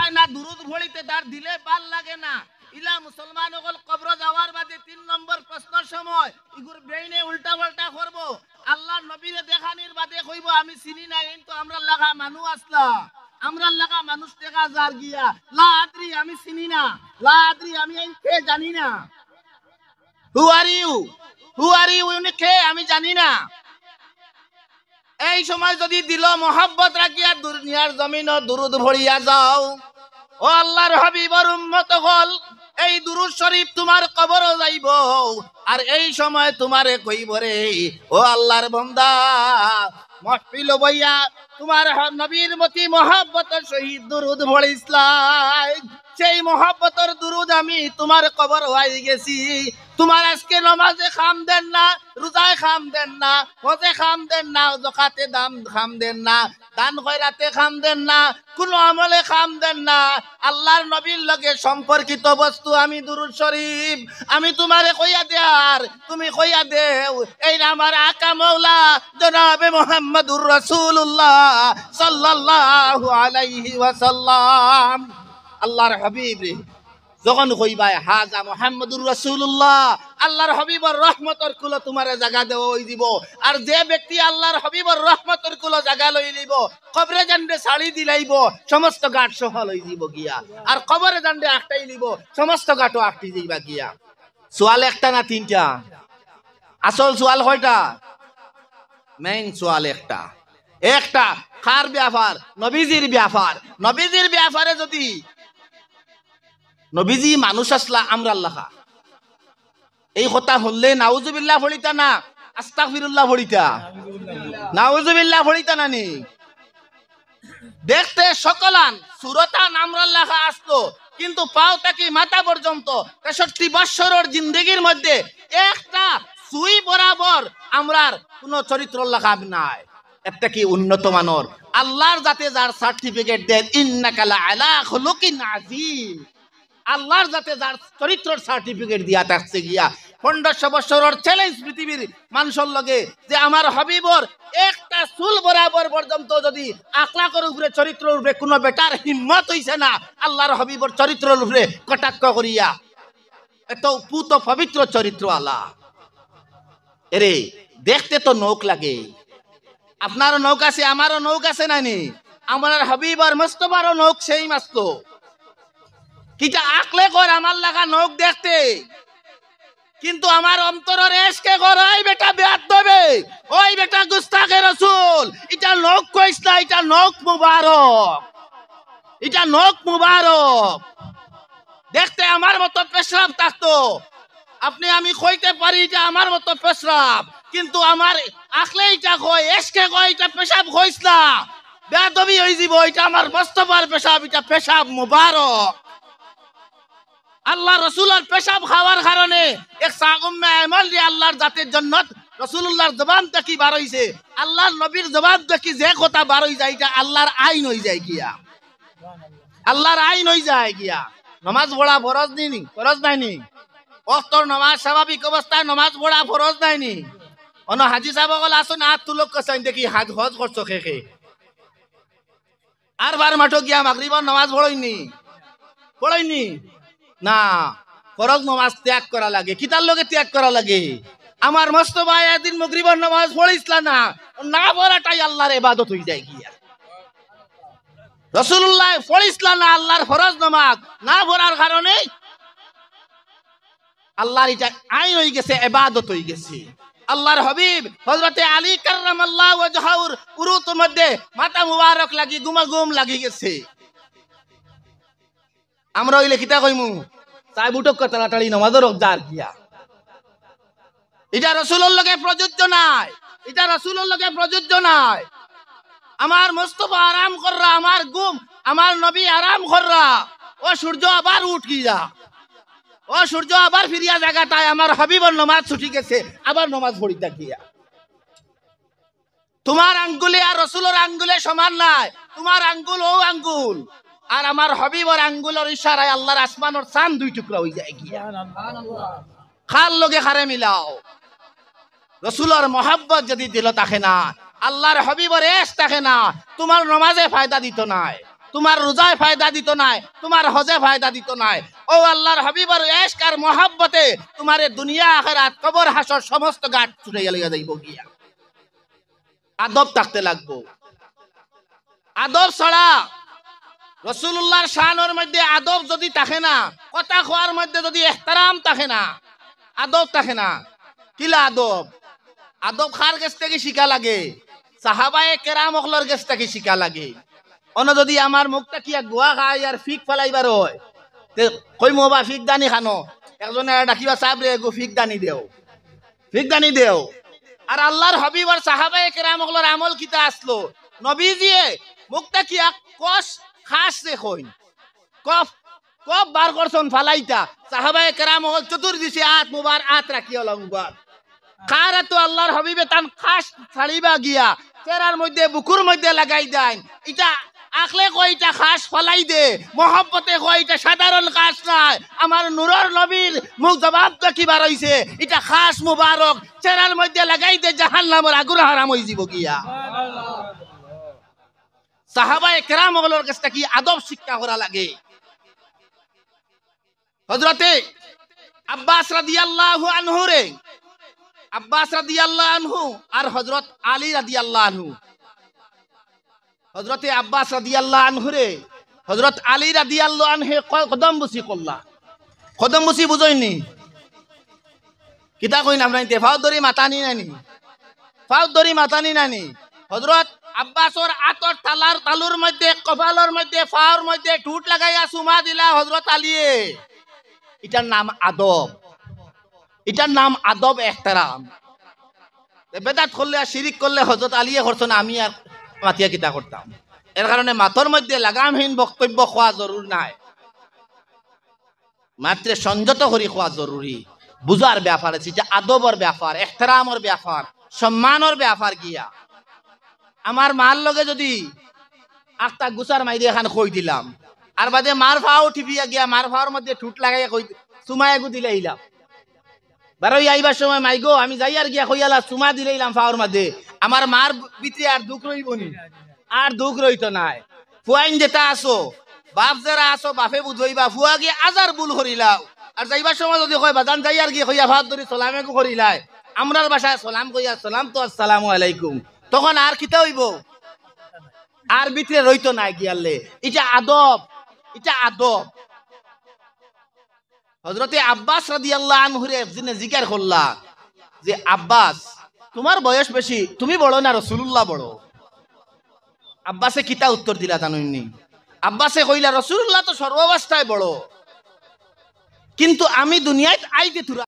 চায় না দুরুদ ভরিতে তার দিলে ভাল লাগে না ইলা মুসলমান হল কবর যাওয়ার বাদে 3 নম্বর প্রশ্নের সময় ইগুর ব্রেইনে উল্টা পাল্টা করব আল্লাহর নবীরে দেখানির বাদে কইব আমি চিনি না কিন্তু আমরা লাগা মানুষ আসলা আমরা লাগা মানুষ দেখা যার গিয়া লা আদ্রি আমি চিনি না লা আদ্রি আমি কে জানি না হু আর ইউ উনি কে আমি জানি না এই সময় যদি দিল মোহাব্বত রাখিয়া দুনিয়ার জমিন দুরুদ ভরিয়া যাও ও আল্লাহর হাবিবর উম্মত হল এই দুরুদ শরীফ তোমার কবরও যাইব আর এই সময় তোমারে কইব রে ও আল্লাহর বান্দা মাহফিল বইয়া তোমার নবীর প্রতি মোহাব্বতের সহিত দুরুদ ভরিসলাই সেই মোহাব্বতের দুরুদ আমি তোমার কবর হয়ে গেছি তোমার আজকে নামাজে খাম দেন না রোজায় খাম দেন না হজে খাম দেন না যাকাতে দাম খাম দেন না দান খয়রাতে খাম দেন না কোন আমলে খাম দেন না আল্লাহর নবীর লগে সম্পর্কিত বস্তু আমি দুরুদ শরীফ আমি তোমারে কইয়া দেয়ার তুমি কইয়া দেও এই আমার আকা মাওলা জনাবে মুহাম্মদুর রাসূলুল্লাহ সাল্লাল্লাহু আলাইহি ওয়াসাল্লাম আল্লাহর হাবিব রে যখন কইবাই হাজা মুহাম্মদুর রাসূলুল্লাহ আল্লাহর হাবিবর রহমতের কুল তোমারে জায়গা দেও হই দিব আর যে ব্যক্তি আল্লাহর হাবিবর রহমতের কুল জায়গা লই লইব কবরে জানবে শাড়ি দিলাইব সমস্ত গাট সফল হই দিব গিয়া আর কবরে জানবে আটটাই লিব সমস্ত গাটও আটটি যাইবা গিয়া সোয়াল একটা না তিনটা আসল সোয়াল কয়টা মেইন সোয়াল একটা কার ব্যাপার নবীজির ব্যাপারে যদি নবীজি মানুষ আসলা আমরা আল্লাহ এই কথা শুনলে নাউজুবিল্লাহ ভরিতা না আস্তাগফিরুল্লাহ ভরিতা নাউজুবিল্লাহ ভরিতা নানি দেখতে সকলান সুরতান আমরা আল্লাহ আসতো কিন্তু পাও তাকি মাথা পর্যন্ত 63 বছরের জিন্দেগির মধ্যে একটা সুই বরাবর আমরার কোন চরিত্র লেখা নাই একটা কি উন্নত মানের আল্লাহর জাতে যার সার্টিফিকেট দেন ইন্নাকা লাআলা খুলুকিন আযীম আল্লাহর জাতে যার চরিত্রের সার্টিফিকেট দিয়া থাকছে গিয়া 1500 বছরের চ্যালেঞ্জ পৃথিবীর মানুষের লগে যে আমার হাবিবর একটা চুল বরাবর পর্যন্ত যদি আখলাকের উপরে চরিত্রের উপরে কোনো বেটার হিম্মত হইছে না আল্লাহর হাবিবর চরিত্রের উপরে কটাক্ষ করিয়া এত পুত পবিত্র চরিত্র আল্লাহ এরে দেখতে তো নৌক লাগে আপনারও নৌক আছে আমারও নৌক আছে নানি আমার হাবিবর মুস্তাফারও নৌক সেই মাস্ত কিটা আকলে কর আমার লাগা নৌক দেখতে কিন্তু আমার অন্তরের এসকে গরাই বেটা বেয়াত দেবে ওই বেটা গুস্তাখে রাসূল এটা নৌক কইছ না এটা নৌক মুবারক দেখতে আমার মতো পেশরাব থাকতো আপনি আমি কইতে পারি এটা আমার মতো পেশরাব কিন্তু আমার আকলে এটা কয় এসকে কয় এটা পেশাব কইছ না বেয়াদবি হই যাব এটা আমার মুস্তাফার পেশাব এটা পেশাব মুবারক আল্লাহ রসুলের পেশাব খাওয়ার কারণে এক সাগুম্মে আমল দিয়ে আল্লাহর জাতের জান্নাত রাসূলুল্লাহর জবান থেকে বার হইছে আল্লাহর নবীর জবান থেকে যে কথা বার হই যায় এটা আল্লাহর আইন হই যায় গিয়া নামাজ পড়া ফরজ নাইনি ওয়াক্তর নামাজ স্বাভাবিক অবস্থায় নামাজ পড়া ফরজ নাইনি অন হাজি সাহেব বল আসুন আত তুলক কসাইন দেখি হজ করছো খেখে আর বার মাঠো গিয়া মাগরিবের নামাজ পড়াইনি না ফরজ নামাজ ত্যাগ করা লাগে কিতার লগে ত্যাগ করা লাগে আমার মুস্তাফা একদিন মাগরিবের নামাজ পড়াইছলা না পড়াটাই আল্লাহর ইবাদত হই যায় গিয়া রাসূলুল্লাহ পড়াইছলা না আল্লাহর ফরজ নামাজ না পড়ার কারণে আল্লাহর এটা আইন হই গেছে ইবাদত হই গেছে আল্লাহর হাবিব হযরতে আলী কাররামাল্লাহু ওয়াজহুর উরুতের মধ্যে মাথা মুবারক লাগি গুমাগুম লাগি গেছে আমরা হইলে কিতা কইমু চাই বুটক তাড়াতাড়ি নামাজের রোজদার গিয়া এটা রাসূলের লগে প্রযোজ্য নাই আমার মুস্তাফা আরাম কররা আমার গুম আমার নবী আরাম কররা ও সূর্য আবার উঠিয়া ও সূর্য আবার ফিরিয়া জায়গাটায় আমার হাবিবর নামাজ ছুটি গেছে আবার নামাজ পড়িতা গিয়া তোমার আঙ্গুলে আর রাসূলের আঙ্গুলে সমান নাই তোমার আঙ্গুল ও আঙ্গুল আর আমার হাবিবর আঙ্গুলের ইশারায় আল্লাহর আসমানের চাঁদ দুই টুকরা হই যায় গিয়া খাল লগে খারে মিলাও রাসূলের মহব্বত যদি দিল থাকে না আল্লাহর হাবিবর এশ থাকে না তোমার নামাজে ফায়দা দিত নাই তোমার রোজায় ফায়দা দিত নাই, তোমার হজে ফায়দা দিত নাই। ও আল্লাহর হাবিবের ইশক আর মহব্বতে তোমার দুনিয়া আখিরাত কবর হাসর সমস্ত গাট ছুটাইয়া লইয়া যাইব গিয়া। আদব থাকতে লাগবো। আদব ছাড়া রাসূলুল্লাহর শানের মধ্যে আদব যদি থাকে না, কথা কোয়ার মধ্যে যদি ইহতারাম থাকে না, আদব থাকে না, কিলা আদব? আদব খার কাছ থেকে শিখা লাগে, সাহাবায়ে কেরাম ওগুলোর কাছ থেকে শিখা লাগে। অন্য যদি আমার মুখটা কি গোয়া খাই আর ফিক ফেলাইবার হয়, তে কই মোবা ফিক দানি খানো, একজনে ডাকিবা সাহেব রে গো ফিক দানি দেও, ফিক দানি দেও। আর আল্লাহর হাবিব আর সাহাবায়ে কেরাম ওগুলোর আমল কিতা আসলো, নবীজিয়ে মুখটা কি কস খাস রে কই কফ কফ বার করছন ফালাইতা, সাহাবায়ে কেরাম ওগুল চতুর্দিশে আত মুবার আত রাখিয়া লংবার খারা তো আল্লাহর হাবিবে তান খাস ছাড়িবা গিয়া চেরার মধ্যে বুকুর মধ্যে লাগাই দেন। এটা আখলে কয় এটা খাস ফলাই দে, মহব্বতে কয় এটা সাধারণ খাস নাই, আমার নূরের নবীর মুখ জবাব তো কি বার হইছে, এটা খাস মুবারক চেরার মধ্যে লাগাই দে, জাহান্নামের আগুন হারাম হই যাব গিয়া। সাহাবায়ে কেরাম ওগুলোর কাছ থেকে আদব শিক্ষা করা লাগে। হযরতে আব্বাস রাদিয়াল্লাহু আনহু রে, আব্বাস রাদিয়াল্লাহু আনহু আর হযরত আলী রাদিয়াল্লাহু আনহু, হযরতে আব্বাস রাদিয়াল্লাহু আনহু রে হযরত আলী রাদিয়াল্লাহু আনহু কদম বসি করলা। কদম বসি বুঝইনি কিতা কইন আমরা, ফাও দরি মাতানি নানি, ফাও দরি মাতানি নানি। হযরত আব্বাসর আতর তালার তালুর মধ্যে কপালের মধ্যে ফাওর মধ্যে ঠুট লাগাইয়া চুমা দিলা হযরত আলীয়ে। এটার নাম আদব, এটার নাম আদব এহতারাম। বেদাত করলে আর শিরিক করলে হযরত আলীয়ে করছেন, আমি আর মাতিয়া কিতা করতাম। এর কারণে মাথর মধ্যে লাগামহীন বক্তব্য খোয়া জরুর নাই, মাত্র সংযত করি খোয়া জরুরি। বুঝার ব্যাপার আছে, যে আদবর ব্যাপার, এহতারামর ব্যাপার, সম্মানর ব্যাপার গিয়া। আমার মার লগে যদি আখটা গুছার মাইরে এখান কই দিলাম, আর বাদে মার ফাও টিপিয়া গিয়া মার ফাওয়ার মধ্যে ঠুট লাগাইয়া কই চুমায় গু দিলে ইলাম, বারোই আইবার সময় মাইগো আমি যাই আর গিয়া কইয়ালা চুমা দিলাম ফাওয়ার মধ্যে, আমার মার ভিতরে আর দুঃখ রইব নি? আর দুঃখ রইত নাই। ফুয়াইন যেটা আসো, বাপ যারা আসো বাপে বুঝইবা, ফুয়া গিয়ে আজার বুল করিলাও, আর যাইবার সময় যদি কয় বাজান যাই আর গিয়ে কইয়া ভাত ধরি সালামে করিলাই, আমরার বাসায় সালাম কইয়া সালাম তো আসসালামু আলাইকুম, তখন আর কিতা হইব? আর ভিতরে রইত নাই গিয়ালে। এটা আদব, এটা আদব। হযরতে আব্বাস রাদিয়াল্লাহু আনহু রে একদিনে জিজ্ঞাসা করলা যে আব্বাস তোমার বয়স বেশি, তুমি বড় না রাসূলুল্লাহ বড়? আব্বাসে কিতা উত্তর দিলা জানুননি? আব্বাসে কইলা রাসূলুল্লাহ তো সর্বাবস্থায় বড়, কিন্তু আমি দুনিয়ায় আইতে